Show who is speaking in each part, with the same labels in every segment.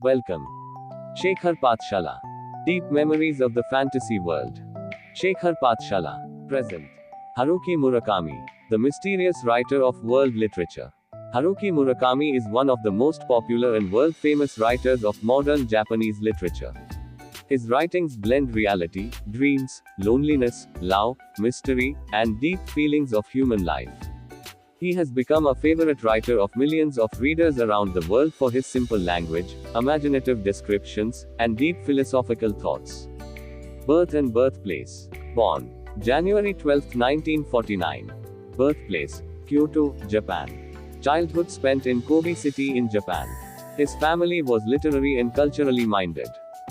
Speaker 1: Welcome. Shekhar Pathshala. Deep memories of the fantasy world. Shekhar Pathshala. Present. Haruki Murakami. The mysterious writer of world literature. Haruki Murakami is one of the most popular and world-famous writers of modern Japanese literature. His writings blend reality, dreams, loneliness, love, mystery, and deep feelings of human life. He has become a favorite writer of millions of readers around the world for his simple language, imaginative descriptions, and deep philosophical thoughts. Birth and birthplace. Born January 12, 1949. Birthplace Kyoto, Japan. Childhood spent in Kobe City in Japan. His family was literary and culturally minded.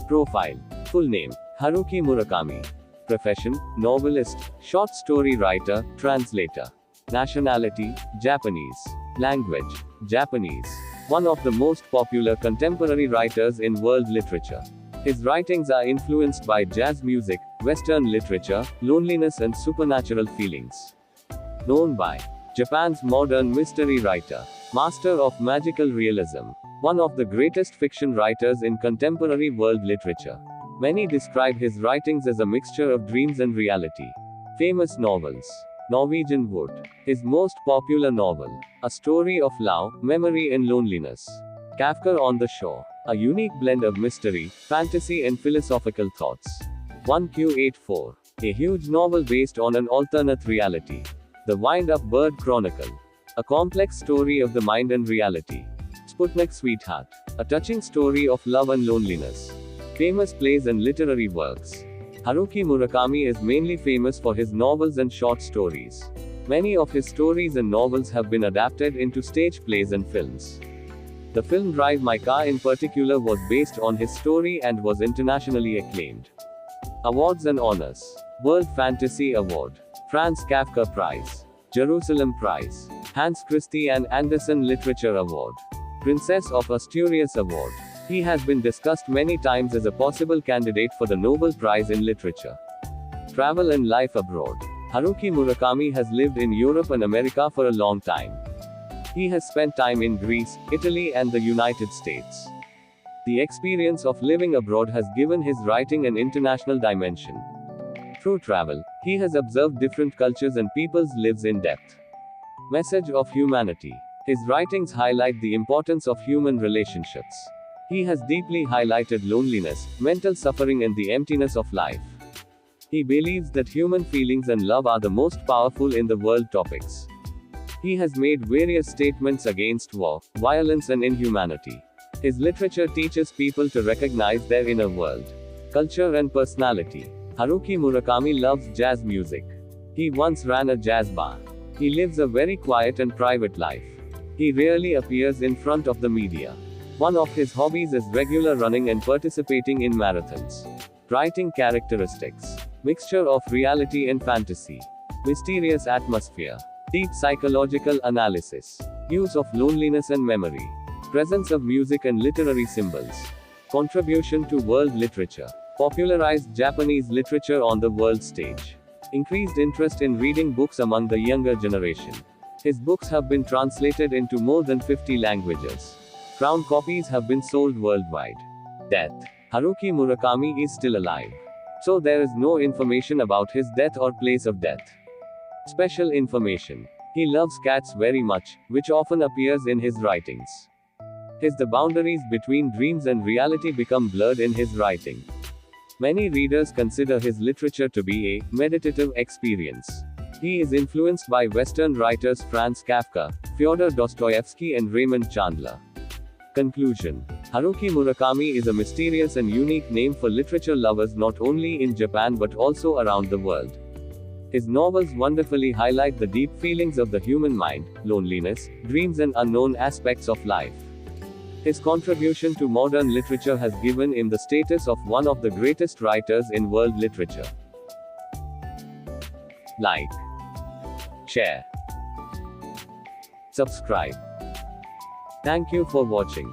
Speaker 1: Profile. Full name Haruki Murakami. Profession novelist, short story writer, translator. Nationality Japanese. Language Japanese. One of the most popular contemporary writers in world literature. His writings are influenced by jazz music, Western literature, loneliness, and supernatural feelings. Known by Japan's modern mystery writer, master of magical realism, one of the greatest fiction writers in contemporary world literature. Many describe his writings as a mixture of dreams and reality. Famous novels. Norwegian Wood. His most popular novel. A story of love, memory, and loneliness. Kafka on the Shore. A unique blend of mystery, fantasy, and philosophical thoughts. 1Q84. A huge novel based on an alternate reality. The Wind-Up Bird Chronicle. A complex story of the mind and reality. Sputnik Sweetheart. A touching story of love and loneliness. Famous plays and literary works. Haruki Murakami is mainly famous for his novels and short stories. Many of his stories and novels have been adapted into stage plays and films. The film Drive My Car in particular was based on his story and was internationally acclaimed. Awards and honors. World Fantasy Award. Franz Kafka Prize. Jerusalem Prize. Hans Christian Andersen Literature Award. Princess of Asturias Award. He has been discussed many times as a possible candidate for the Nobel Prize in Literature. Travel and life abroad. Haruki Murakami has lived in Europe and America for a long time. He has spent time in Greece, Italy, and the United States. The experience of living abroad has given his writing an international dimension. Through travel, he has observed different cultures and people's lives in depth. Message of humanity. His writings highlight the importance of human relationships. He has deeply highlighted loneliness, mental suffering, and the emptiness of life. He believes that human feelings and love are the most powerful in the world topics. He has made various statements against war, violence, and inhumanity. His literature teaches people to recognize their inner world, culture, and personality. Haruki Murakami loves jazz music. He once ran a jazz bar. He lives a very quiet and private life. He rarely appears in front of the media. One of his hobbies is regular running and participating in marathons. Writing characteristics. Mixture of reality and fantasy. Mysterious atmosphere. Deep psychological analysis. Use of loneliness and memory. Presence of music and literary symbols. Contribution to world literature. Popularized Japanese literature on the world stage. Increased interest in reading books among the younger generation. His books have been translated into more than 50 languages. Crown copies have been sold worldwide. Death. Haruki Murakami is still alive. So there is no information about his death or place of death. Special information. He loves cats very much, which often appears in his writings. The boundaries between dreams and reality become blurred in his writing. Many readers consider his literature to be a meditative experience. He is influenced by Western writers Franz Kafka, Fyodor Dostoevsky, and Raymond Chandler. Conclusion. Haruki Murakami is a mysterious and unique name for literature lovers not only in Japan but also around the world. His novels wonderfully highlight the deep feelings of the human mind, loneliness, dreams, and unknown aspects of life. His contribution to modern literature has given him the status of one of the greatest writers in world literature. Like, share, subscribe. Thank you for watching.